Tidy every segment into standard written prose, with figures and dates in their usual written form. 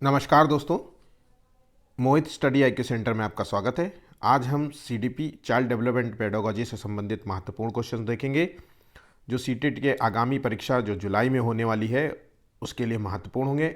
नमस्कार दोस्तों, मोहित study IQ centre में आपका स्वागत है। आज हम सीडीपी चाइल्ड डेवलपमेंट पेडागोजी से संबंधित महत्वपूर्ण क्वेश्चन देखेंगे जो सीटेट के आगामी परीक्षा जो जुलाई में होने वाली है उसके लिए महत्वपूर्ण होंगे।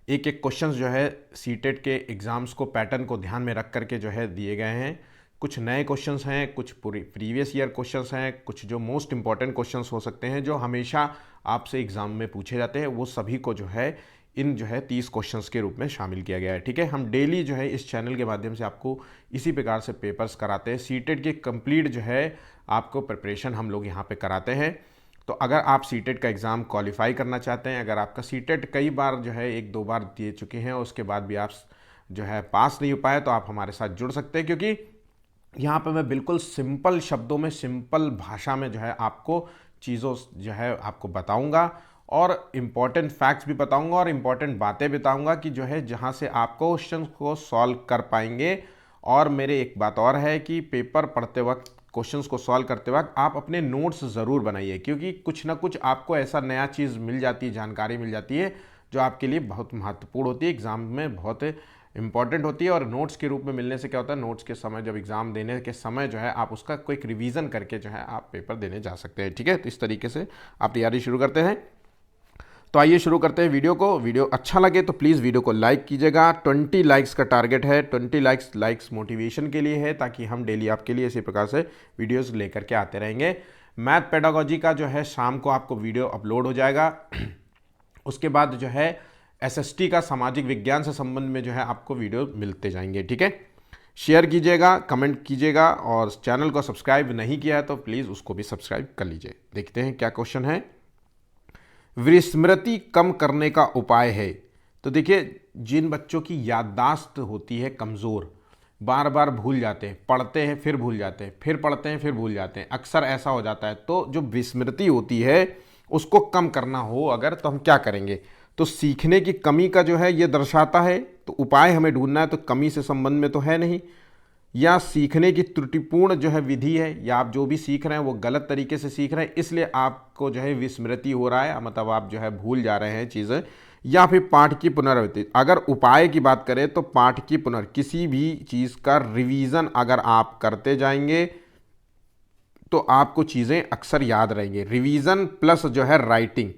एक एक क्वेश्चंस जो है सीटेट के एग्ज़ाम्स को पैटर्न को ध्यान में रख करके जो है दिए गए हैं। कुछ नए क्वेश्चंस हैं, कुछ प्रीवियस ईयर क्वेश्चंस हैं, कुछ जो मोस्ट इंपॉर्टेंट क्वेश्चंस हो सकते हैं जो हमेशा आपसे एग्ज़ाम में पूछे जाते हैं, वो सभी को जो है इन जो है 30 क्वेश्चंस के रूप में शामिल किया गया है। ठीक है, हम डेली जो है इस चैनल के माध्यम से आपको इसी प्रकार से पेपर्स कराते हैं। सीटेट के कंप्लीट जो है आपको प्रिपरेशन हम लोग यहाँ पे कराते हैं। तो अगर आप सीटेट का एग्ज़ाम क्वालिफाई करना चाहते हैं, अगर आपका सीटेट कई बार जो है 1-2 बार दिए चुके हैं उसके बाद भी आप जो है पास नहीं हो पाए, तो आप हमारे साथ जुड़ सकते हैं, क्योंकि यहाँ पे मैं बिल्कुल सिंपल शब्दों में, सिंपल भाषा में जो है आपको चीज़ों जो है आपको बताऊंगा और इम्पॉर्टेंट फैक्ट्स भी बताऊंगा और इम्पॉर्टेंट बातें बताऊंगा कि जो है जहाँ से आप क्वेश्चन को सॉल्व कर पाएंगे। और मेरे एक बात और है कि पेपर पढ़ते वक्त, क्वेश्चंस को सॉल्व करते वक्त आप अपने नोट्स ज़रूर बनाइए, क्योंकि कुछ ना कुछ आपको ऐसा नया चीज़ मिल जाती है, जानकारी मिल जाती है जो आपके लिए बहुत महत्वपूर्ण होती है, एग्ज़ाम में बहुत इंपॉर्टेंट होती है। और नोट्स के रूप में मिलने से क्या होता है, नोट्स के समय जब एग्ज़ाम देने के समय जो है आप उसका क्विक रिवीजन करके जो है आप पेपर देने जा सकते हैं। ठीक है, तो इस तरीके से आप तैयारी शुरू करते हैं। तो आइए शुरू करते हैं वीडियो को। वीडियो अच्छा लगे तो प्लीज़ वीडियो को लाइक कीजिएगा। 20 लाइक्स का टारगेट है। 20 लाइक्स मोटिवेशन के लिए है, ताकि हम डेली आपके लिए इसी प्रकार से वीडियोस लेकर के आते रहेंगे। मैथ पेडागोजी का जो है शाम को आपको वीडियो अपलोड हो जाएगा। उसके बाद जो है एसएसटी का सामाजिक विज्ञान से संबंध में जो है आपको वीडियो मिलते जाएंगे। ठीक है, शेयर कीजिएगा, कमेंट कीजिएगा, और चैनल को सब्सक्राइब नहीं किया है तो प्लीज़ उसको भी सब्सक्राइब कर लीजिए। देखते हैं क्या क्वेश्चन है। विस्मृति कम करने का उपाय है। तो देखिए, जिन बच्चों की याददाश्त होती है कमज़ोर, बार बार भूल जाते हैं, पढ़ते हैं फिर भूल जाते हैं, फिर पढ़ते हैं फिर भूल जाते हैं, अक्सर ऐसा हो जाता है। तो जो विस्मृति होती है उसको कम करना हो अगर, तो हम क्या करेंगे, तो सीखने की कमी का जो है ये दर्शाता है। तो उपाय हमें ढूंढना है, तो कमी से संबंध में तो है नहीं, या सीखने की त्रुटिपूर्ण जो है विधि है, या आप जो भी सीख रहे हैं वो गलत तरीके से सीख रहे हैं इसलिए आपको जो है विस्मृति हो रहा है, मतलब आप जो है भूल जा रहे हैं चीज़ें, या फिर पाठ की पुनरावृत्ति। अगर उपाय की बात करें तो पाठ की किसी भी चीज़ का रिवीजन अगर आप करते जाएंगे तो आपको चीज़ें अक्सर याद रहेंगी। रिवीजन प्लस जो है राइटिंग,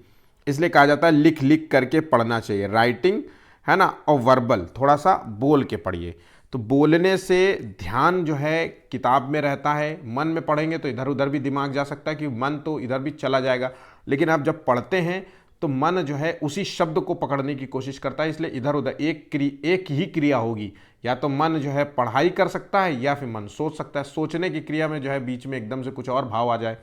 इसलिए कहा जाता है लिख लिख करके पढ़ना चाहिए। राइटिंग है ना, और वर्बल थोड़ा सा बोल के पढ़िए। तो बोलने से ध्यान जो है किताब में रहता है। मन में पढ़ेंगे तो इधर उधर भी दिमाग जा सकता है, कि मन तो इधर भी चला जाएगा, लेकिन आप जब पढ़ते हैं तो मन जो है उसी शब्द को पकड़ने की कोशिश करता है, इसलिए इधर उधर एक ही क्रिया होगी। या तो मन जो है पढ़ाई कर सकता है, या फिर मन सोच सकता है। सोचने की क्रिया में जो है बीच में एकदम से कुछ और भाव आ जाए,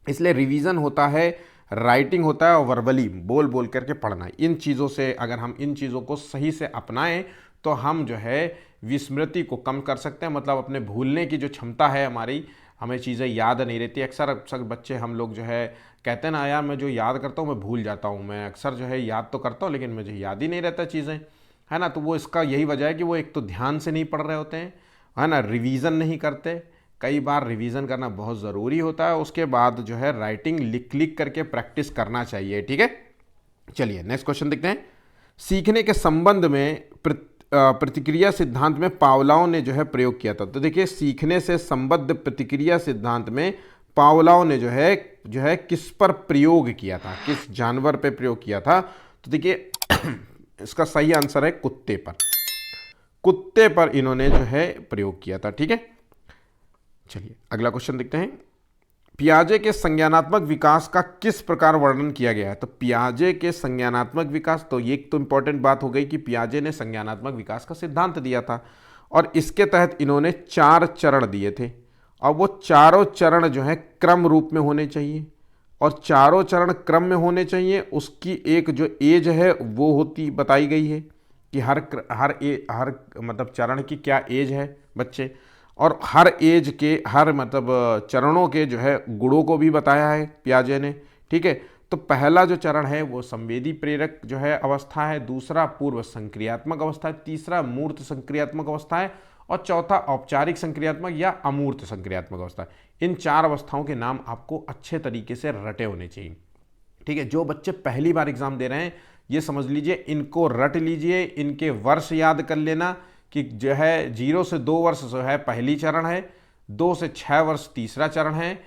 इसलिए रिवीजन होता है, राइटिंग होता है, और वर्बली बोल बोल करके पढ़ना। इन चीज़ों से अगर हम इन चीज़ों को सही से अपनाएं तो हम जो है विस्मृति को कम कर सकते हैं। मतलब अपने भूलने की जो क्षमता है हमारी, हमें चीज़ें याद नहीं रहती। अक्सर अक्सर बच्चे हम लोग जो है कहते हैं ना, यार मैं जो याद करता हूँ मैं भूल जाता हूँ, मैं अक्सर जो है याद तो करता हूँ लेकिन मुझे याद ही नहीं रहता चीज़ें, है ना। तो वो इसका यही वजह है कि वो एक तो ध्यान से नहीं पढ़ रहे होते हैं, है ना, रिवीजन नहीं करते। कई बार रिवीजन करना बहुत ज़रूरी होता है। उसके बाद जो है राइटिंग लिख लिख करके प्रैक्टिस करना चाहिए। ठीक है, चलिए नेक्स्ट क्वेश्चन देखते हैं। सीखने के संबंध में प्रतिक्रिया सिद्धांत में पावलोव ने जो है प्रयोग किया था। तो देखिए, सीखने से संबद्ध प्रतिक्रिया सिद्धांत में पावलोव ने जो है किस पर प्रयोग किया था, किस जानवर पे प्रयोग किया था। तो देखिए इसका सही आंसर है कुत्ते पर। कुत्ते पर इन्होंने जो है प्रयोग किया था। ठीक है, चलिए अगला क्वेश्चन देखते हैं। पियाजे के संज्ञानात्मक विकास का किस प्रकार वर्णन किया गया है। तो पियाजे के संज्ञानात्मक विकास, तो ये एक तो इंपॉर्टेंट बात हो गई कि पियाजे ने संज्ञानात्मक विकास का सिद्धांत दिया था, और इसके तहत इन्होंने 4 चरण दिए थे, और वो चारों चरण जो है क्रम रूप में होने चाहिए, और चारों चरण क्रम में होने चाहिए। उसकी एक जो एज है वो होती बताई गई है कि हर मतलब चरण की क्या एज है बच्चे, और हर एज के हर मतलब चरणों के जो है गुणों को भी बताया है पियाजे ने। ठीक है, तो पहला जो चरण है वो संवेदी प्रेरक जो है अवस्था है, दूसरा पूर्व संक्रियात्मक अवस्था है, तीसरा मूर्त संक्रियात्मक अवस्था है, और चौथा औपचारिक संक्रियात्मक या अमूर्त संक्रियात्मक अवस्था है। इन 4 अवस्थाओं के नाम आपको अच्छे तरीके से रटे होने चाहिए। ठीक है, जो बच्चे पहली बार एग्जाम दे रहे हैं ये समझ लीजिए, इनको रट लीजिए, इनके वर्ष याद कर लेना कि जो है 0 से 2 वर्ष जो है पहली चरण है, 2 से 6 वर्ष तीसरा चरण है,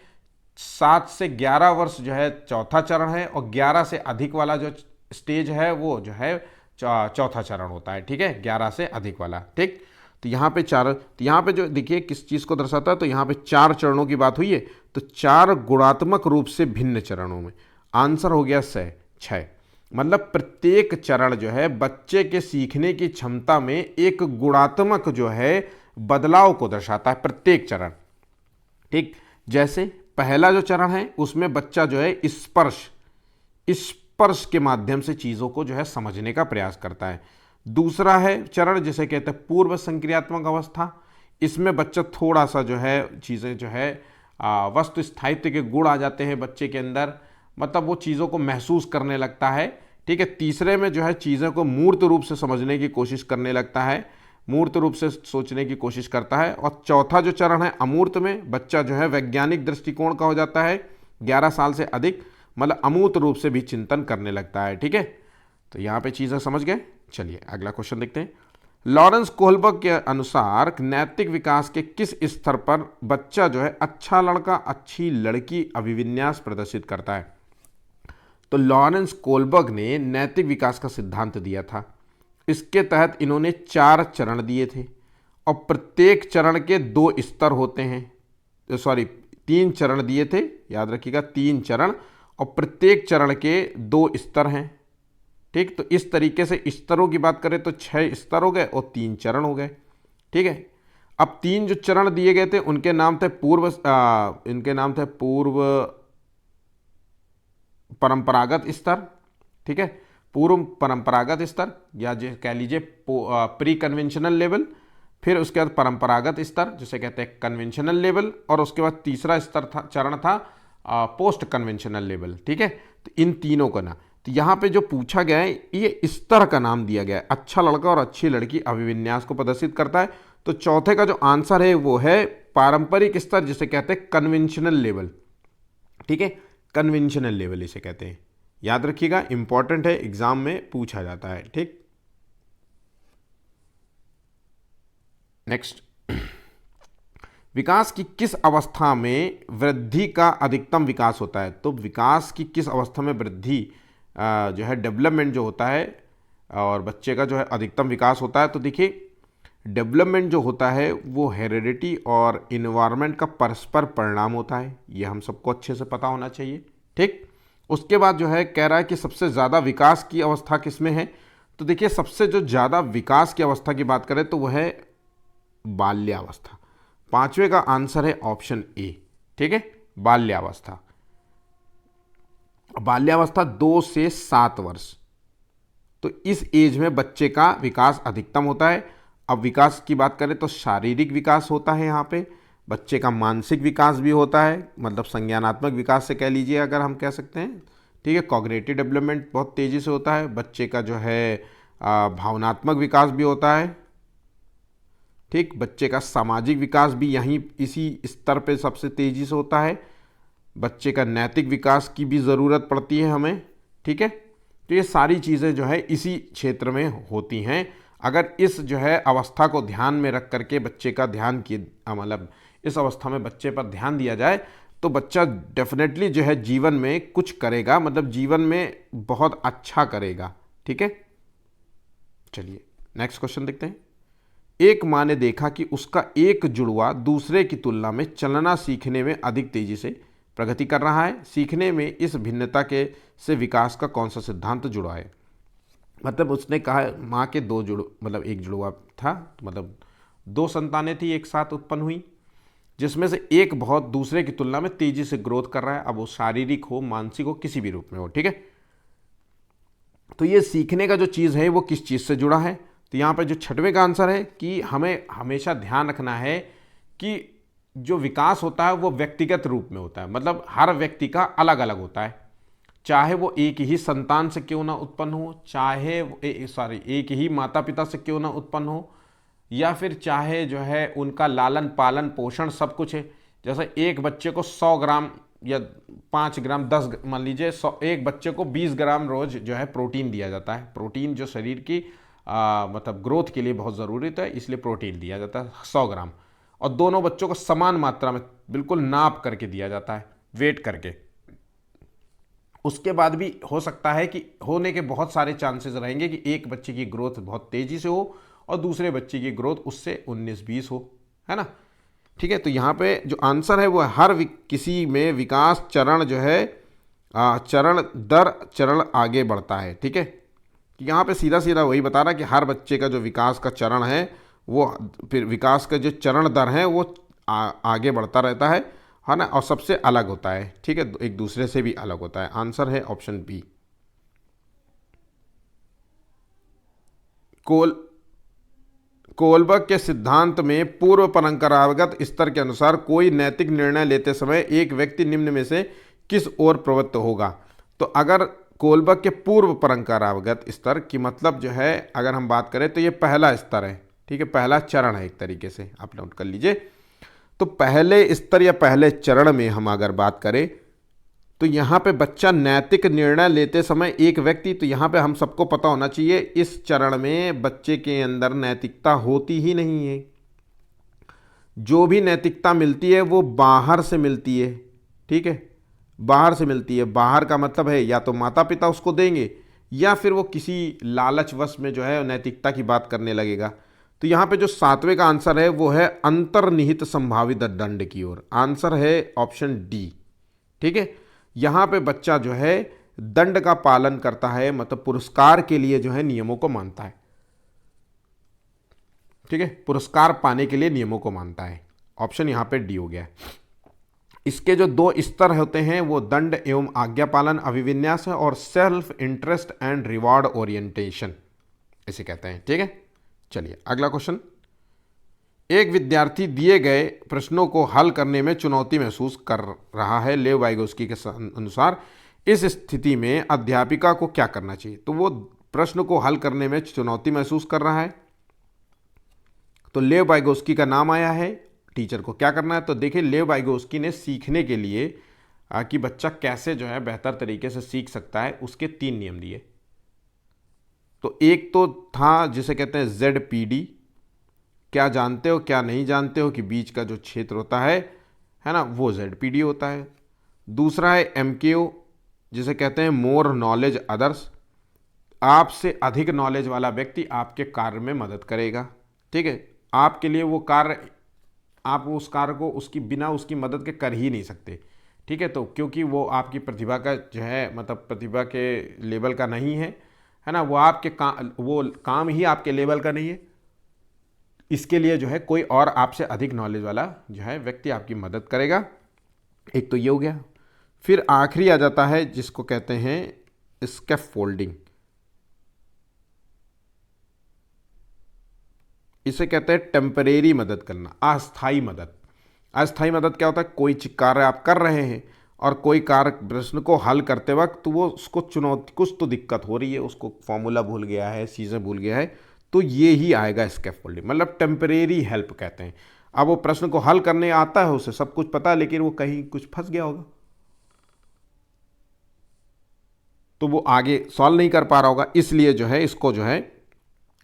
7 से 11 वर्ष जो है चौथा चरण है, और 11 से अधिक वाला जो स्टेज है वो जो है चौथा चरण होता है। ठीक है, 11 से अधिक वाला। ठीक, तो यहाँ पे तो यहाँ पे जो देखिए किस चीज़ को दर्शाता है, तो यहाँ पे 4 चरणों की बात हुई है, तो 4 गुणात्मक रूप से भिन्न चरणों में। आंसर हो गया 6। मतलब प्रत्येक चरण जो है बच्चे के सीखने की क्षमता में एक गुणात्मक जो है बदलाव को दर्शाता है, प्रत्येक चरण। ठीक, जैसे पहला जो चरण है उसमें बच्चा जो है स्पर्श के माध्यम से चीज़ों को जो है समझने का प्रयास करता है। दूसरा है चरण जिसे कहते हैं पूर्व संक्रियात्मक अवस्था। इसमें बच्चा थोड़ा सा जो है चीज़ें जो है वस्तु स्थायित्व के गुण आ जाते हैं बच्चे के अंदर, मतलब वो चीज़ों को महसूस करने लगता है। ठीक है, तीसरे में जो है चीज़ों को मूर्त रूप से समझने की कोशिश करने लगता है, मूर्त रूप से सोचने की कोशिश करता है। और चौथा जो चरण है अमूर्त में, बच्चा जो है वैज्ञानिक दृष्टिकोण का हो जाता है, 11 साल से अधिक, मतलब अमूर्त रूप से भी चिंतन करने लगता है। ठीक है, तो यहाँ पे चीज़ें समझ गए। चलिए अगला क्वेश्चन देखते हैं। लॉरेंस कोहलबर्ग के अनुसार नैतिक विकास के किस स्तर पर बच्चा जो है अच्छा लड़का अच्छी लड़की अभिविन्यास प्रदर्शित करता है? तो लॉरेंस कोहलबर्ग ने नैतिक विकास का सिद्धांत दिया था। इसके तहत इन्होंने 4 चरण दिए थे और प्रत्येक चरण के 2 स्तर होते हैं, 3 चरण दिए थे, याद रखिएगा 3 चरण, और प्रत्येक चरण के 2 स्तर हैं। ठीक, तो इस तरीके से स्तरों की बात करें तो 6 स्तर हो गए और 3 चरण हो गए। ठीक है, अब 3 जो चरण दिए गए थे उनके नाम थे पूर्व परंपरागत स्तर। ठीक है, पूर्व परंपरागत स्तर या जो कह लीजिए प्री कन्वेंशनल लेवल, फिर उसके बाद परंपरागत स्तर जिसे कहते हैं कन्वेंशनल लेवल, और उसके बाद तीसरा चरण था पोस्ट कन्वेंशनल लेवल। ठीक है, तो इन तीनों का ना, तो यहाँ पे जो पूछा गया है ये स्तर का नाम दिया गया है, अच्छा लड़का और अच्छी लड़की अभिविन्यास को प्रदर्शित करता है। तो चौथे का जो आंसर है वो है पारंपरिक स्तर जिसे कहते हैं कन्वेंशनल लेवल। ठीक है, कन्वेंशनल लेवल इसे कहते हैं, याद रखिएगा, इंपॉर्टेंट है, एग्जाम में पूछा जाता है। ठीक, नेक्स्ट, विकास की किस अवस्था में वृद्धि का अधिकतम विकास होता है? तो विकास की किस अवस्था में वृद्धि जो है डेवलपमेंट जो होता है और बच्चे का जो है अधिकतम विकास होता है? तो देखिए डेवलपमेंट जो होता है वो हेरिडिटी और इन्वायरमेंट का परस्पर परिणाम होता है, ये हम सबको अच्छे से पता होना चाहिए। ठीक, उसके बाद जो है कह रहा है कि सबसे ज़्यादा विकास की अवस्था किसमें है? तो देखिए सबसे जो ज़्यादा विकास की अवस्था की बात करें तो वह है बाल्यावस्था। 5वें का आंसर है ऑप्शन ए। ठीक है, बाल्यावस्था। बाल्यावस्था 2 से 7 वर्ष, तो इस एज में बच्चे का विकास अधिकतम होता है। अब विकास की बात करें तो शारीरिक विकास होता है, यहाँ पे बच्चे का मानसिक विकास भी होता है, मतलब संज्ञानात्मक विकास से कह लीजिए अगर हम कह सकते हैं। ठीक है, कॉग्निटिव डेवलपमेंट बहुत तेज़ी से होता है, बच्चे का जो है भावनात्मक विकास भी होता है। ठीक, बच्चे का सामाजिक विकास भी यहीं इसी स्तर पे सबसे तेज़ी से होता है। बच्चे का नैतिक विकास की भी ज़रूरत पड़ती है हमें। ठीक है, तो ये सारी चीज़ें जो है इसी क्षेत्र में होती हैं। अगर इस जो है अवस्था को ध्यान में रख करके बच्चे का ध्यान मतलब इस अवस्था में बच्चे पर ध्यान दिया जाए तो बच्चा डेफिनेटली जो है जीवन में कुछ करेगा, मतलब जीवन में बहुत अच्छा करेगा। ठीक है, चलिए नेक्स्ट क्वेश्चन देखते हैं। एक माँ ने देखा कि उसका एक जुड़वा दूसरे की तुलना में चलना सीखने में अधिक तेजी से प्रगति कर रहा है। सीखने में इस भिन्नता के से विकास का कौन सा सिद्धांत जुड़ा है? मतलब उसने कहा माँ के मतलब एक जुड़वा था, तो मतलब 2 संतानें थी एक साथ उत्पन्न हुई, जिसमें से एक बहुत दूसरे की तुलना में तेजी से ग्रोथ कर रहा है, अब वो शारीरिक हो मानसिक हो किसी भी रूप में हो। ठीक है, तो ये सीखने का जो चीज़ है वो किस चीज़ से जुड़ा है? तो यहाँ पर जो 6वें का आंसर है कि हमें हमेशा ध्यान रखना है कि जो विकास होता है वो व्यक्तिगत रूप में होता है, मतलब हर व्यक्ति का अलग अलग होता है, चाहे वो एक ही संतान से क्यों ना उत्पन्न हो, चाहे एक ही माता पिता से क्यों ना उत्पन्न हो, या फिर चाहे जो है उनका लालन पालन पोषण सब कुछ है। जैसे एक बच्चे को 100 ग्राम या 5 ग्राम 10, मान लीजिए 100, एक बच्चे को 20 ग्राम रोज जो है प्रोटीन दिया जाता है। प्रोटीन जो शरीर की मतलब ग्रोथ के लिए बहुत ज़रूरी है, इसलिए प्रोटीन दिया जाता है 100 ग्राम। और दोनों बच्चों को समान मात्रा में बिल्कुल नाप करके दिया जाता है, वेट करके। उसके बाद भी हो सकता है कि होने के बहुत सारे चांसेस रहेंगे कि एक बच्चे की ग्रोथ बहुत तेज़ी से हो और दूसरे बच्चे की ग्रोथ उससे 19-20 हो, है ना। ठीक है, तो यहाँ पे जो आंसर है वो हर किसी में विकास चरण जो है चरण दर चरण आगे बढ़ता है। ठीक है, यहाँ पे सीधा सीधा वही बता रहा है कि हर बच्चे का जो विकास का चरण है वो फिर विकास का जो चरण दर है वो आगे बढ़ता रहता है ना, और सबसे अलग होता है। ठीक है, एक दूसरे से भी अलग होता है। आंसर है ऑप्शन बी। कोलबर्ग के सिद्धांत में पूर्व परंपरागत स्तर के अनुसार कोई नैतिक निर्णय लेते समय एक व्यक्ति निम्न में से किस ओर प्रवृत्त होगा। तो अगर कोलबर्ग के पूर्व परंपरागत स्तर की मतलब जो है अगर हम बात करें तो ये पहला स्तर है। ठीक है, पहला चरण है एक तरीके से, आप नोट कर लीजिए। तो पहले स्तर या पहले चरण में हम अगर बात करें तो यहाँ पे बच्चा नैतिक निर्णय लेते समय एक व्यक्ति, तो यहाँ पे हम सबको पता होना चाहिए इस चरण में बच्चे के अंदर नैतिकता होती ही नहीं है। जो भी नैतिकता मिलती है वो बाहर से मिलती है। ठीक है, बाहर से मिलती है। बाहर का मतलब है या तो माता पिता उसको देंगे या फिर वो किसी लालचवश में जो है नैतिकता की बात करने लगेगा। तो यहाँ पे जो 7वें का आंसर है वो है अंतर्निहित संभावित दंड की ओर। आंसर है ऑप्शन डी। ठीक है, यहाँ पे बच्चा जो है दंड का पालन करता है, मतलब पुरस्कार के लिए जो है नियमों को मानता है। ठीक है, पुरस्कार पाने के लिए नियमों को मानता है। ऑप्शन यहाँ पे डी हो गया। इसके जो 2 स्तर होते हैं वो दंड एवं आज्ञा पालन अभिविन्यास है और self interest and reward orientation इसे कहते हैं। ठीक है, चलिए अगला क्वेश्चन। एक विद्यार्थी दिए गए प्रश्नों को हल करने में चुनौती महसूस कर रहा है। लेव वाइगोस्की के अनुसार इस स्थिति में अध्यापिका को क्या करना चाहिए। तो वो प्रश्न को हल करने में चुनौती महसूस कर रहा है, तो लेव वाइगोस्की का नाम आया है। टीचर को क्या करना है, तो देखिए लेव वाइगोस्की ने सीखने के लिए कि बच्चा कैसे जो है बेहतर तरीके से सीख सकता है उसके 3 नियम दिए। तो एक तो था जिसे कहते हैं ZPD, क्या जानते हो क्या नहीं जानते हो, कि बीच का जो क्षेत्र होता है ना, वो ZPD होता है। दूसरा है MKO जिसे कहते हैं मोर नॉलेज अदर्स, आपसे अधिक नॉलेज वाला व्यक्ति आपके कार्य में मदद करेगा। ठीक है, आपके लिए वो कार्य, आप उस कार्य को उसकी बिना उसकी मदद के कर ही नहीं सकते। ठीक है, तो क्योंकि वो आपकी प्रतिभा का जो है मतलब प्रतिभा के लेवल का नहीं है ना, वो आपके वो काम ही आपके लेवल का नहीं है। इसके लिए जो है कोई और आपसे अधिक नॉलेज वाला जो है व्यक्ति आपकी मदद करेगा। एक तो ये हो गया। फिर आखिरी आ जाता है जिसको कहते हैं स्कैफोल्डिंग। इसे कहते हैं टेम्परेरी मदद करना, अस्थाई मदद। अस्थाई मदद क्या होता है, कोई कार्य आप कर रहे हैं और कोई कार्य प्रश्न को हल करते वक्त तो वो उसको चुनौती, कुछ तो दिक्कत हो रही है, उसको फॉर्मूला भूल गया है, चीज़ें भूल गया है, तो ये ही आएगा स्कैफोल्डिंग, मतलब टेम्परेरी हेल्प कहते हैं। अब वो प्रश्न को हल करने आता है, उसे सब कुछ पता है, लेकिन वो कहीं कुछ फंस गया होगा तो वो आगे सॉल्व नहीं कर पा रहा होगा, इसलिए जो है इसको जो है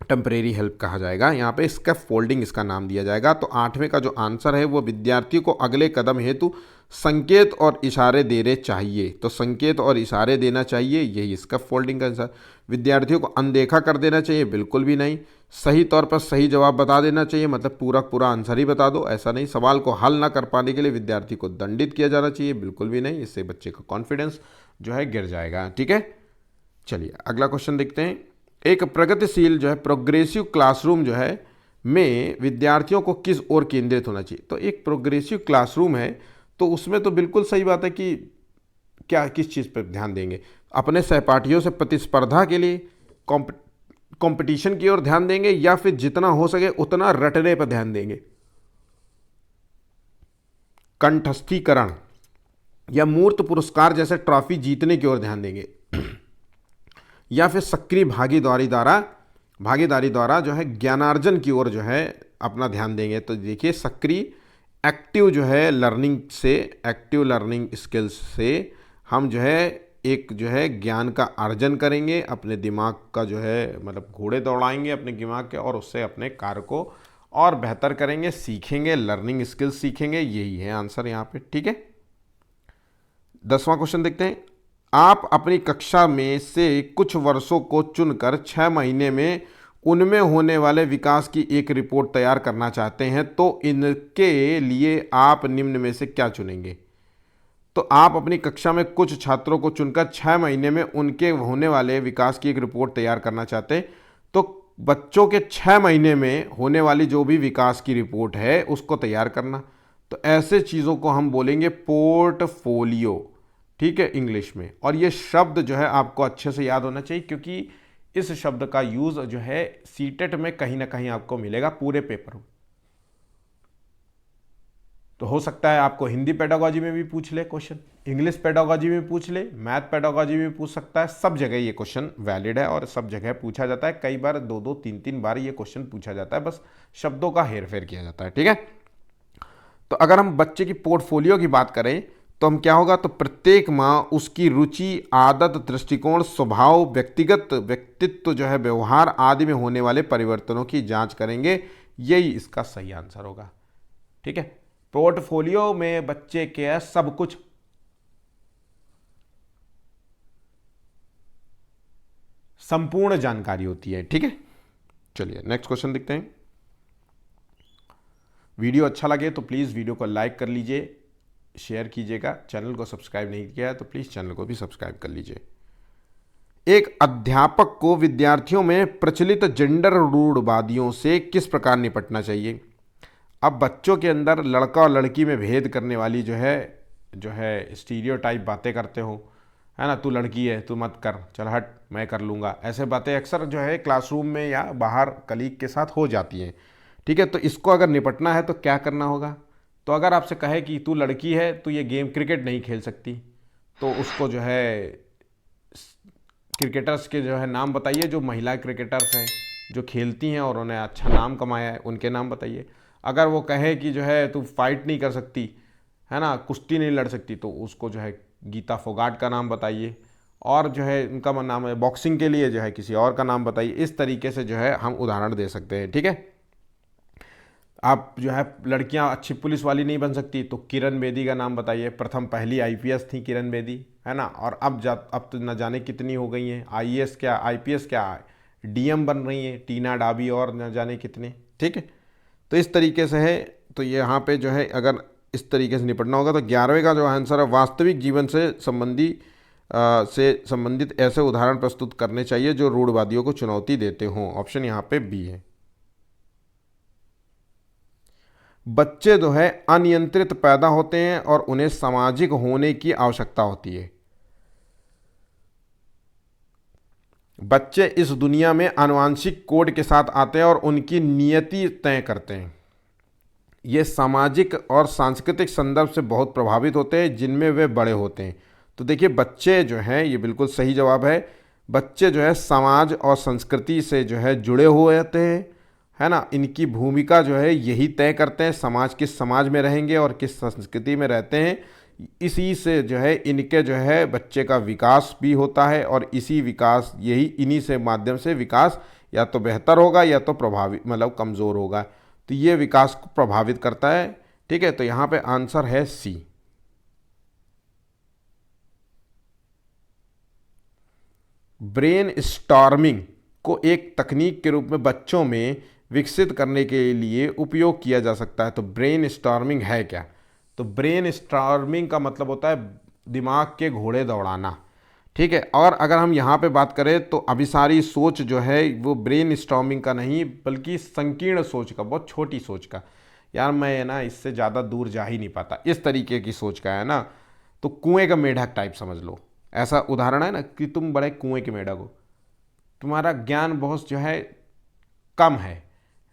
टेम्परेरी हेल्प कहा जाएगा। यहाँ पे स्कैफोल्डिंग इसका नाम दिया जाएगा। तो 8वें का जो आंसर है वो विद्यार्थी को अगले कदम हेतु संकेत और इशारे देने चाहिए। तो संकेत और इशारे देना चाहिए, यही स्कैफोल्डिंग का आंसर। विद्यार्थियों को अनदेखा कर देना चाहिए, बिल्कुल भी नहीं। सही तौर पर सही जवाब बता देना चाहिए, मतलब पूरा पूरा आंसर ही बता दो, ऐसा नहीं। सवाल को हल ना कर पाने के लिए विद्यार्थी को दंडित किया जाना चाहिए, बिल्कुल भी नहीं। इससे बच्चे का कॉन्फिडेंस जो है गिर जाएगा। ठीक है, चलिए अगला क्वेश्चन देखते हैं। एक प्रगतिशील जो है प्रोग्रेसिव क्लासरूम जो है में विद्यार्थियों को किस ओर केंद्रित होना चाहिए। तो एक प्रोग्रेसिव क्लासरूम है तो उसमें तो बिल्कुल सही बात है कि क्या किस चीज़ पर ध्यान देंगे, अपने सहपाठियों से प्रतिस्पर्धा के लिए कंपटीशन की ओर ध्यान देंगे, या फिर जितना हो सके उतना रटने पर ध्यान देंगे, कंठस्थीकरण या मूर्त पुरस्कार जैसे ट्रॉफी जीतने की ओर ध्यान देंगे, या फिर सक्रिय भागीदारी द्वारा जो है ज्ञानार्जन की ओर जो है अपना ध्यान देंगे। तो देखिए सक्रिय एक्टिव जो है लर्निंग से, एक्टिव लर्निंग स्किल्स से हम जो है एक जो है ज्ञान का अर्जन करेंगे, अपने दिमाग का जो है मतलब घोड़े दौड़ाएंगे अपने दिमाग के, और उससे अपने कार्य को और बेहतर करेंगे, सीखेंगे, लर्निंग स्किल्स सीखेंगे। यही है आंसर यहाँ पे, ठीक है। 10वां क्वेश्चन देखते हैं। आप अपनी कक्षा में से कुछ वर्षों को चुनकर 6 महीने में उनमें होने वाले विकास की एक रिपोर्ट तैयार करना चाहते हैं, तो इनके लिए आप निम्न में से क्या चुनेंगे। तो आप अपनी कक्षा में कुछ छात्रों को चुनकर 6 महीने में उनके होने वाले विकास की एक रिपोर्ट तैयार करना चाहते हैं, तो बच्चों के 6 महीने में होने वाली जो भी विकास की रिपोर्ट है उसको तैयार करना। तो ऐसे चीज़ों को हम बोलेंगे पोर्टफोलियो, ठीक है, इंग्लिश में। और ये शब्द जो है आपको अच्छे से याद होना चाहिए, क्योंकि इस शब्द का यूज़ जो है सीटेट में कहीं ना कहीं आपको मिलेगा पूरे पेपर में। तो हो सकता है आपको हिंदी पेडागोजी में भी पूछ ले क्वेश्चन, इंग्लिश पेडागोजी में पूछ ले, मैथ पेडागोजी में पूछ सकता है। सब जगह ये क्वेश्चन वैलिड है और सब जगह पूछा जाता है। कई बार 2-2 3-3 बार ये क्वेश्चन पूछा जाता है, बस शब्दों का हेरफेर किया जाता है, ठीक है। तो अगर हम बच्चे की पोर्टफोलियो की बात करें तो हम क्या होगा, तो प्रत्येक माह उसकी रुचि, आदत, दृष्टिकोण, स्वभाव, व्यक्तिगत व्यक्तित्व जो है, व्यवहार आदि में होने वाले परिवर्तनों की जांच करेंगे। यही इसका सही आंसर होगा, ठीक है। पोर्टफोलियो में बच्चे के सब कुछ संपूर्ण जानकारी होती है, ठीक है। चलिए नेक्स्ट क्वेश्चन देखते हैं। वीडियो अच्छा लगे तो प्लीज़ वीडियो को लाइक कर लीजिए, शेयर कीजिएगा। चैनल को सब्सक्राइब नहीं किया है तो प्लीज़ चैनल को भी सब्सक्राइब कर लीजिए। एक अध्यापक को विद्यार्थियों में प्रचलित जेंडर रूढ़वादियों से किस प्रकार निपटना चाहिए। अब बच्चों के अंदर लड़का और लड़की में भेद करने वाली जो है स्टीरियोटाइप बातें करते हो, है ना, तू लड़की है तू मत कर, चल हट मैं कर लूँगा, ऐसे बातें अक्सर जो है क्लासरूम में या बाहर कलीग के साथ हो जाती हैं, ठीक है। तो इसको अगर निपटना है तो क्या करना होगा। तो अगर आपसे कहे कि तू लड़की है तो ये गेम क्रिकेट नहीं खेल सकती, तो उसको जो है क्रिकेटर्स के जो है नाम बताइए, जो महिला क्रिकेटर्स हैं जो खेलती हैं और उन्हें अच्छा नाम कमाया है, उनके नाम बताइए। अगर वो कहे कि जो है तू फाइट नहीं कर सकती, है ना, कुश्ती नहीं लड़ सकती, तो उसको जो है गीता फोगाट का नाम बताइए। और जो है उनका नाम है बॉक्सिंग के लिए जो है किसी और का नाम बताइए। इस तरीके से जो है हम उदाहरण दे सकते हैं, ठीक है। आप जो है लड़कियां अच्छी पुलिस वाली नहीं बन सकती, तो किरण बेदी का नाम बताइए। प्रथम पहली आईपीएस थी किरण बेदी, है ना, और अब तो न जाने कितनी हो गई हैं, आईएएस क्या आईपीएस क्या डीएम बन रही हैं, टीना डाबी और न जाने कितने, ठीक है। तो इस तरीके से है। तो ये यहाँ पे जो है अगर इस तरीके से निपटना होगा तो 11वें का जो आंसर है वास्तविक जीवन से संबंधित ऐसे उदाहरण प्रस्तुत करने चाहिए जो रूढ़वादियों को चुनौती देते हों। ऑप्शन यहाँ पे बी है। बच्चे जो है अनियंत्रित पैदा होते हैं और उन्हें सामाजिक होने की आवश्यकता होती है। बच्चे इस दुनिया में आनुवंशिक कोड के साथ आते हैं और उनकी नियति तय करते हैं। ये सामाजिक और सांस्कृतिक संदर्भ से बहुत प्रभावित होते हैं जिनमें वे बड़े होते हैं। तो देखिए बच्चे जो हैं, ये बिल्कुल सही जवाब है। बच्चे जो है समाज और संस्कृति से जो है जुड़े हुए होते हैं, है ना। इनकी भूमिका जो है यही तय करते हैं समाज किस समाज में रहेंगे और किस संस्कृति में रहते हैं। इसी से जो है इनके जो है बच्चे का विकास भी होता है, और इसी विकास यही इन्हीं से माध्यम से विकास या तो बेहतर होगा या तो प्रभावित मतलब कमज़ोर होगा। तो ये विकास को प्रभावित करता है, ठीक है। तो यहाँ पे आंसर है सी। ब्रेन स्टॉर्मिंग को एक तकनीक के रूप में बच्चों में विकसित करने के लिए उपयोग किया जा सकता है। तो ब्रेन स्टॉर्मिंग है क्या। तो ब्रेन स्टॉर्मिंग का मतलब होता है दिमाग के घोड़े दौड़ाना, ठीक है। और अगर हम यहाँ पे बात करें तो अभिसारी सोच जो है वो ब्रेन स्टॉर्मिंग का नहीं बल्कि संकीर्ण सोच का, बहुत छोटी सोच का। यार मैं ना इससे ज़्यादा दूर जा ही नहीं पाता, इस तरीके की सोच का है ना। तो कुएं का मेढक टाइप समझ लो, ऐसा उदाहरण है ना कि तुम बड़े कुएं के मेढक हो, तुम्हारा ज्ञान बहुत जो है कम है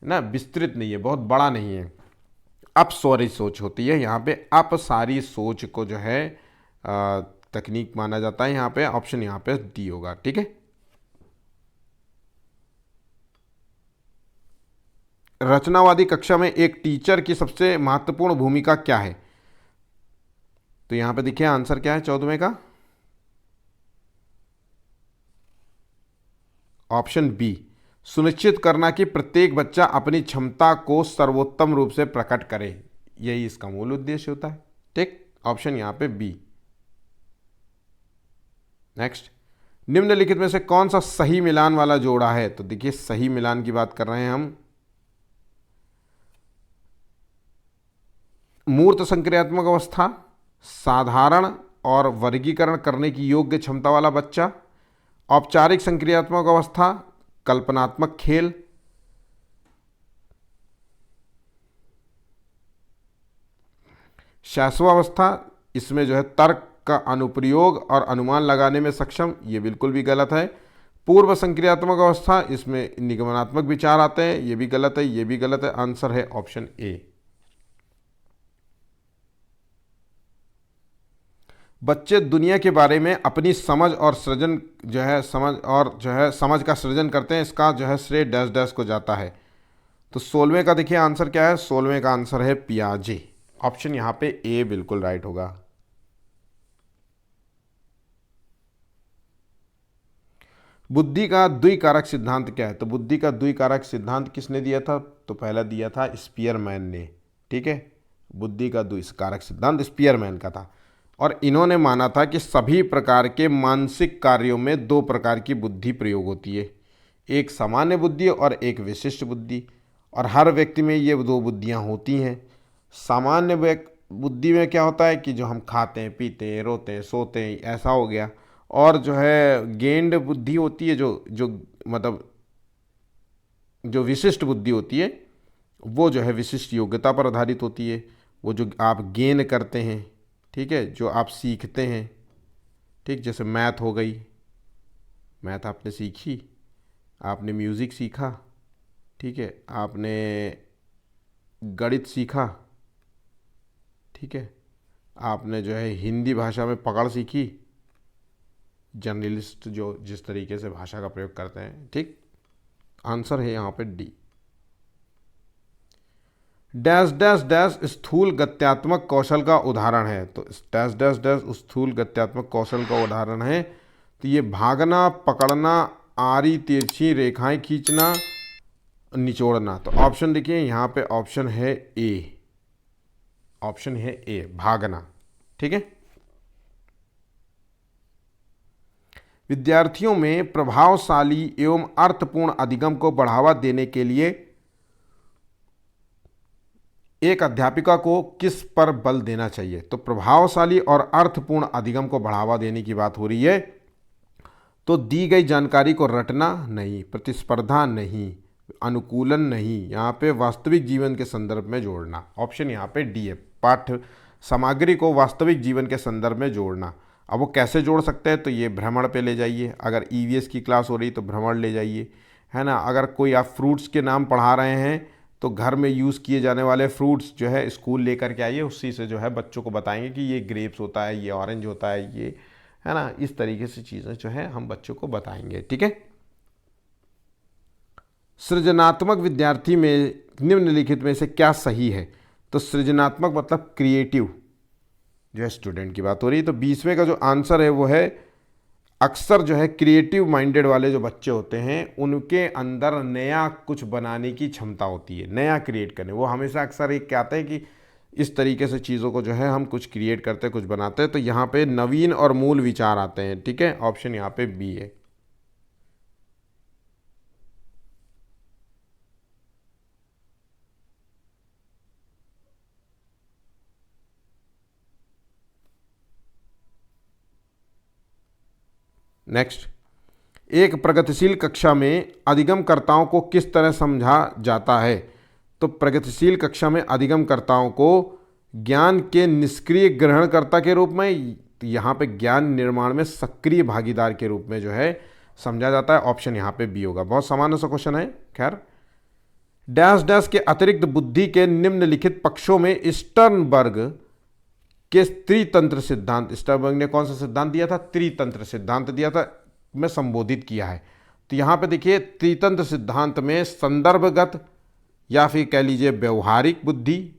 ना, विस्तृत नहीं है, बहुत बड़ा नहीं है। अपसारी सोच होती है यहाँ पे। अपसारी सोच को जो है तकनीक माना जाता है यहाँ पे। ऑप्शन यहाँ पे डी होगा, ठीक है। रचनावादी कक्षा में एक टीचर की सबसे महत्वपूर्ण भूमिका क्या है? तो यहां पे देखिए आंसर क्या है 14वें का, ऑप्शन बी, सुनिश्चित करना कि प्रत्येक बच्चा अपनी क्षमता को सर्वोत्तम रूप से प्रकट करे, यही इसका मूल उद्देश्य होता है। ठीक, ऑप्शन यहां पे बी। नेक्स्ट, निम्नलिखित में से कौन सा सही मिलान वाला जोड़ा है? तो देखिए सही मिलान की बात कर रहे हैं हम। मूर्त संक्रियात्मक अवस्था, साधारण और वर्गीकरण करने की योग्य क्षमता वाला बच्चा, औपचारिक संक्रियात्मक अवस्था, कल्पनात्मक खेल, शैशवावस्था, इसमें जो है तर्क का अनुप्रयोग और अनुमान लगाने में सक्षम, ये बिल्कुल भी गलत है। पूर्व संक्रियात्मक अवस्था, इसमें निगमनात्मक विचार आते हैं, ये भी गलत है, ये भी गलत है। आंसर है ऑप्शन ए। बच्चे दुनिया के बारे में अपनी समझ और सृजन जो है समझ का सृजन करते हैं, इसका जो है श्रेय डैश डैश को जाता है। तो 16वें का देखिए आंसर क्या है, 16वें का आंसर है पियाजे। ऑप्शन यहां पे ए बिल्कुल राइट होगा। बुद्धि का द्विकारक सिद्धांत क्या है? तो बुद्धि का द्विकारक सिद्धांत किसने दिया था? तो पहला दिया था स्पीयरमैन ने। ठीक है, बुद्धि का द्विकारक सिद्धांत स्पीयरमैन का था। और इन्होंने माना था कि सभी प्रकार के मानसिक कार्यों में दो प्रकार की बुद्धि प्रयोग होती है, एक सामान्य बुद्धि और एक विशिष्ट बुद्धि। और हर व्यक्ति में ये दो बुद्धियां होती हैं। सामान्य बुद्धि में क्या होता है कि जो हम खाते हैं, पीते हैं, रोते हैं, सोते हैं, ऐसा हो गया। और जो है गेंड बुद्धि होती है, जो जो मतलब जो विशिष्ट बुद्धि होती है, वो जो है विशिष्ट योग्यता पर आधारित होती है। वो जो आप गेन करते हैं, ठीक है, जो आप सीखते हैं, ठीक, जैसे मैथ हो गई, मैथ आपने सीखी, आपने म्यूज़िक सीखा, ठीक है, आपने गणित सीखा, ठीक है, आपने जो है हिंदी भाषा में पकड़ सीखी, जर्नलिस्ट जो जिस तरीके से भाषा का प्रयोग करते हैं। ठीक, आंसर है यहाँ पे डी। डैश डैश डैश स्थूल गत्यात्मक कौशल का उदाहरण है। तो डैश डैश डैश स्थूल गत्यात्मक कौशल का उदाहरण है। तो ये भागना, पकड़ना, आरी तिरछी रेखाएं खींचना, निचोड़ना। तो ऑप्शन देखिए यहाँ पे ऑप्शन है ए, ऑप्शन है ए, भागना। ठीक है, विद्यार्थियों में प्रभावशाली एवं अर्थपूर्ण अधिगम को बढ़ावा देने के लिए एक अध्यापिका को किस पर बल देना चाहिए? तो प्रभावशाली और अर्थपूर्ण अधिगम को बढ़ावा देने की बात हो रही है। तो दी गई जानकारी को रटना नहीं, प्रतिस्पर्धा नहीं, अनुकूलन नहीं, यहाँ पे वास्तविक जीवन के संदर्भ में जोड़ना। ऑप्शन यहाँ पे डी है, पाठ्य सामग्री को वास्तविक जीवन के संदर्भ में जोड़ना। अब वो कैसे जोड़ सकते हैं? तो ये भ्रमण पे ले जाइए, अगर ईवीएस की क्लास हो रही तो भ्रमण ले जाइए, है ना। अगर कोई आप फ्रूट्स के नाम पढ़ा रहे हैं तो घर में यूज़ किए जाने वाले फ्रूट्स जो है स्कूल लेकर के आइए, उसी से जो है बच्चों को बताएंगे कि ये ग्रेप्स होता है, ये ऑरेंज होता है, ये है ना। इस तरीके से चीज़ें जो है हम बच्चों को बताएंगे। ठीक है, सृजनात्मक विद्यार्थी में निम्नलिखित में से क्या सही है? तो सृजनात्मक मतलब क्रिएटिव जो है स्टूडेंट की बात हो रही है। तो 20वें का जो आंसर है वो है, अक्सर जो है क्रिएटिव माइंडेड वाले जो बच्चे होते हैं उनके अंदर नया कुछ बनाने की क्षमता होती है, नया क्रिएट करने। वो हमेशा अक्सर एक कहते हैं कि इस तरीके से चीज़ों को जो है हम कुछ क्रिएट करते हैं, कुछ बनाते हैं। तो यहाँ पे नवीन और मूल विचार आते हैं। ठीक है, ऑप्शन यहाँ पे बी है। नेक्स्ट, एक प्रगतिशील कक्षा में अधिगमकर्ताओं को किस तरह समझा जाता है? तो प्रगतिशील कक्षा में अधिगमकर्ताओं को ज्ञान के निष्क्रिय ग्रहणकर्ता के रूप में, यहाँ पे ज्ञान निर्माण में सक्रिय भागीदार के रूप में जो है समझा जाता है। ऑप्शन यहाँ पे बी होगा। बहुत सामान्य सा क्वेश्चन है। खैर, डैश डैश के अतिरिक्त बुद्धि के निम्नलिखित पक्षों में स्टर्नबर्ग के त्रितंत्र सिद्धांत, स्टर्नबर्ग ने कौन सा सिद्धांत दिया था? त्रितंत्र सिद्धांत दिया था, में संबोधित किया है। तो यहाँ पे देखिए त्रितंत्र सिद्धांत में संदर्भगत या फिर कह लीजिए व्यवहारिक बुद्धि,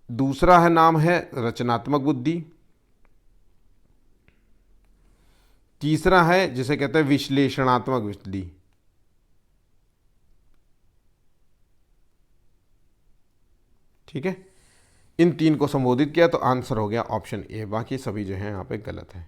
दूसरा है नाम है रचनात्मक बुद्धि, तीसरा है जिसे कहते हैं विश्लेषणात्मक बुद्धि। ठीक है, इन तीन को संबोधित किया तो आंसर हो गया ऑप्शन ए, बाकी सभी जो है यहां पे गलत है।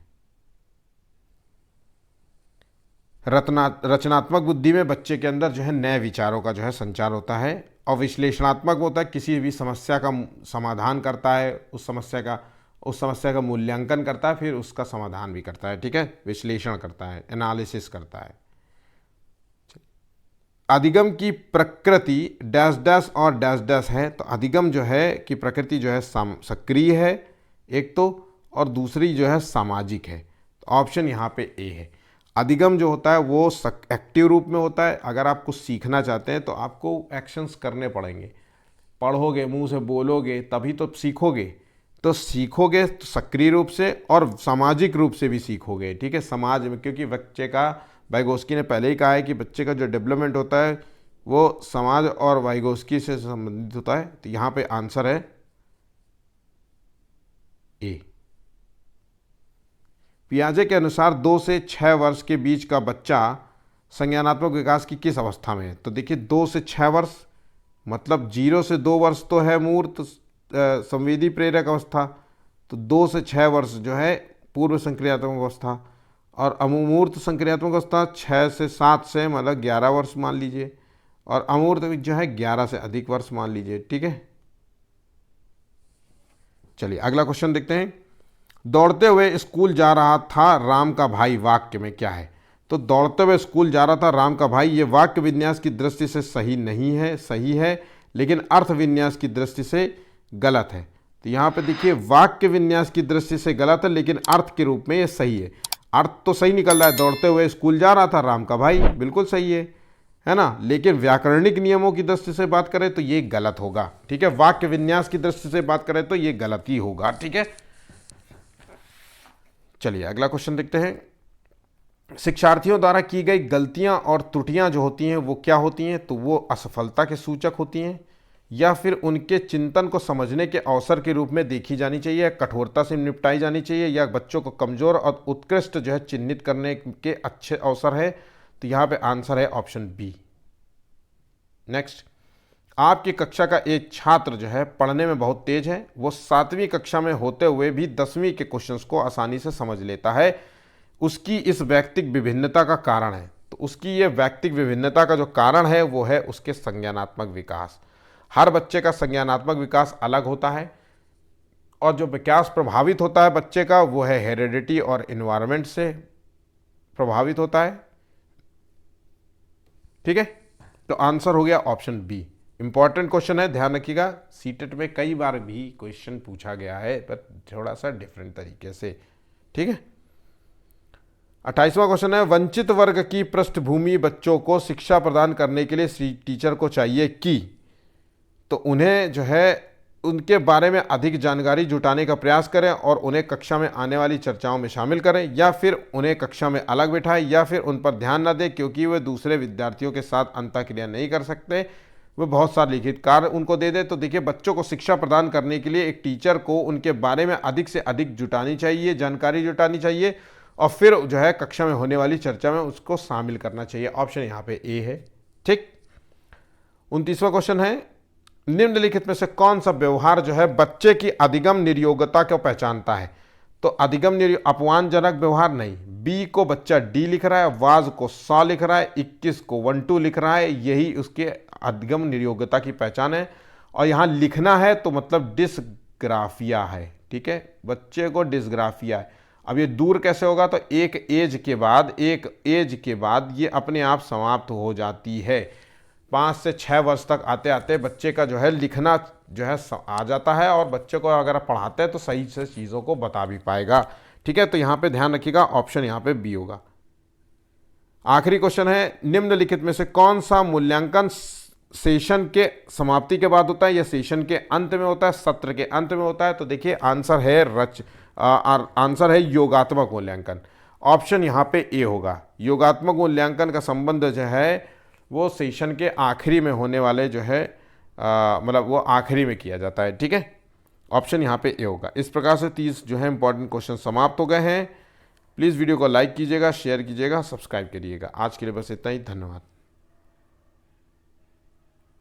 रचनात्मक बुद्धि में बच्चे के अंदर जो है नए विचारों का जो है संचार होता है, और विश्लेषणात्मक होता है किसी भी समस्या का समाधान करता है, उस समस्या का मूल्यांकन करता है, फिर उसका समाधान भी करता है। ठीक है, विश्लेषण करता है, एनालिसिस करता है। अधिगम की प्रकृति डैश डैश और डैश डैश है, तो अधिगम जो है कि प्रकृति जो है सक्रिय है एक तो, और दूसरी जो है सामाजिक है। तो ऑप्शन यहाँ पे ए है। अधिगम जो होता है वो एक्टिव रूप में होता है, अगर आप कुछ सीखना चाहते हैं तो आपको एक्शंस करने पड़ेंगे, पढ़ोगे, मुंह से बोलोगे तभी तो सीखोगे, तो सीखोगे तो सक्रिय रूप से और सामाजिक रूप से भी सीखोगे। ठीक है, समाज में, क्योंकि बच्चे का, वाइगोस्की ने पहले ही कहा है कि बच्चे का जो डेवलपमेंट होता है वो समाज और वाइगोस्की से संबंधित होता है। तो यहाँ पे आंसर है ए। पियाजे के अनुसार 2 से 6 वर्ष के बीच का बच्चा संज्ञानात्मक विकास की किस अवस्था में है? तो देखिए 2 से 6 वर्ष मतलब 0 से 2 वर्ष तो है मूर्त संवेदी प्रेरक अवस्था, तो 2 से 6 वर्ष जो है पूर्व संक्रियात्मक अवस्था, और अमूर्त संक्रियात्मक अवस्था 6 से 7 से मतलब 11 वर्ष मान लीजिए, और अमूर्त जो है 11 से अधिक वर्ष मान लीजिए। ठीक है, चलिए अगला क्वेश्चन देखते हैं। दौड़ते हुए स्कूल जा रहा था राम का भाई वाक्य में क्या है? तो दौड़ते हुए स्कूल जा रहा था राम का भाई, ये वाक्य विन्यास की दृष्टि से सही नहीं है, सही है, लेकिन अर्थ विन्यास की दृष्टि से गलत है। तो यहाँ पे देखिए वाक्य विन्यास की दृष्टि से गलत है, लेकिन अर्थ के रूप में ये सही है। अर्थ तो सही निकल रहा है, दौड़ते हुए स्कूल जा रहा था राम का भाई, बिल्कुल सही है ना, लेकिन व्याकरणिक नियमों की दृष्टि से बात करें तो ये गलत होगा। ठीक है, वाक्य विन्यास की दृष्टि से बात करें तो ये गलत ही होगा। ठीक है, चलिए अगला क्वेश्चन देखते हैं। शिक्षार्थियों द्वारा की गई गलतियां और त्रुटियां जो होती हैं वो क्या होती हैं? तो वो असफलता के सूचक होती हैं, या फिर उनके चिंतन को समझने के अवसर के रूप में देखी जानी चाहिए, कठोरता से निपटाई जानी चाहिए, या बच्चों को कमजोर और उत्कृष्ट जो है चिन्हित करने के अच्छे अवसर है। तो यहाँ पे आंसर है ऑप्शन बी। नेक्स्ट, आपकी कक्षा का एक छात्र जो है पढ़ने में बहुत तेज है, वो 7वीं कक्षा में होते हुए भी 10वीं के क्वेश्चंस को आसानी से समझ लेता है, उसकी इस वैयक्तिक विभिन्नता का कारण है? तो उसकी ये वैयक्तिक विभिन्नता का जो कारण है वो है उसके संज्ञानात्मक विकास। हर बच्चे का संज्ञानात्मक विकास अलग होता है, और जो विकास प्रभावित होता है बच्चे का वो है हेरिडिटी और इन्वायरमेंट से प्रभावित होता है। ठीक है, तो आंसर हो गया ऑप्शन बी। इंपॉर्टेंट क्वेश्चन है, ध्यान रखिएगा, सीटेट में कई बार भी क्वेश्चन पूछा गया है पर थोड़ा सा डिफरेंट तरीके से। ठीक है, 28वां क्वेश्चन है, वंचित वर्ग की पृष्ठभूमि बच्चों को शिक्षा प्रदान करने के लिए टीचर को चाहिए कि, तो उन्हें जो है उनके बारे में अधिक जानकारी जुटाने का प्रयास करें और उन्हें कक्षा में आने वाली चर्चाओं में शामिल करें, या फिर उन्हें कक्षा में अलग बिठाएं, या फिर उन पर ध्यान न दें क्योंकि वे दूसरे विद्यार्थियों के साथ अंतःक्रिया नहीं कर सकते, वे बहुत सारे लिखित कार्य उनको दे दे। तो देखिए बच्चों को शिक्षा प्रदान करने के लिए एक टीचर को उनके बारे में अधिक से अधिक जुटानी चाहिए, जानकारी जुटानी चाहिए, और फिर जो है कक्षा में होने वाली चर्चा में उसको शामिल करना चाहिए। ऑप्शन यहाँ पे ए है। ठीक, 29वां क्वेश्चन है, निम्नलिखित में से कौन सा व्यवहार जो है बच्चे की अधिगम निर्योग्यता को पहचानता है? तो अधिगम अपमानजनक व्यवहार नहीं, बी को बच्चा डी लिख रहा है, वाज को सा लिख रहा है, 21 को 12 लिख रहा है, यही उसके अधिगम निर्योग्यता की पहचान है। और यहाँ लिखना है तो मतलब डिस्ग्राफिया है। ठीक है, बच्चे को डिस्ग्राफिया है। अब ये दूर कैसे होगा? तो एक एज के बाद ये अपने आप समाप्त हो जाती है। 5 से 6 वर्ष तक आते आते बच्चे का जो है लिखना जो है आ जाता है, और बच्चे को अगर आप पढ़ाते हैं तो सही से चीज़ों को बता भी पाएगा। ठीक है, तो यहाँ पे ध्यान रखिएगा, ऑप्शन यहाँ पे बी होगा। आखिरी क्वेश्चन है, निम्नलिखित में से कौन सा मूल्यांकन सेशन के समाप्ति के बाद होता है या सेशन के अंत में होता है, सत्र के अंत में होता है? तो देखिए आंसर है योगात्मक मूल्यांकन। ऑप्शन यहाँ पे ए होगा। योगात्मक मूल्यांकन का संबंध जो है वो सेशन के आखिरी में होने वाले जो है मतलब वो आखिरी में किया जाता है। ठीक है, ऑप्शन यहाँ पे ए होगा। इस प्रकार से 30 जो है इंपॉर्टेंट क्वेश्चन समाप्त हो गए हैं। प्लीज़ वीडियो को लाइक कीजिएगा, शेयर कीजिएगा, सब्सक्राइब करिएगा। आज के लिए बस इतना ही, धन्यवाद।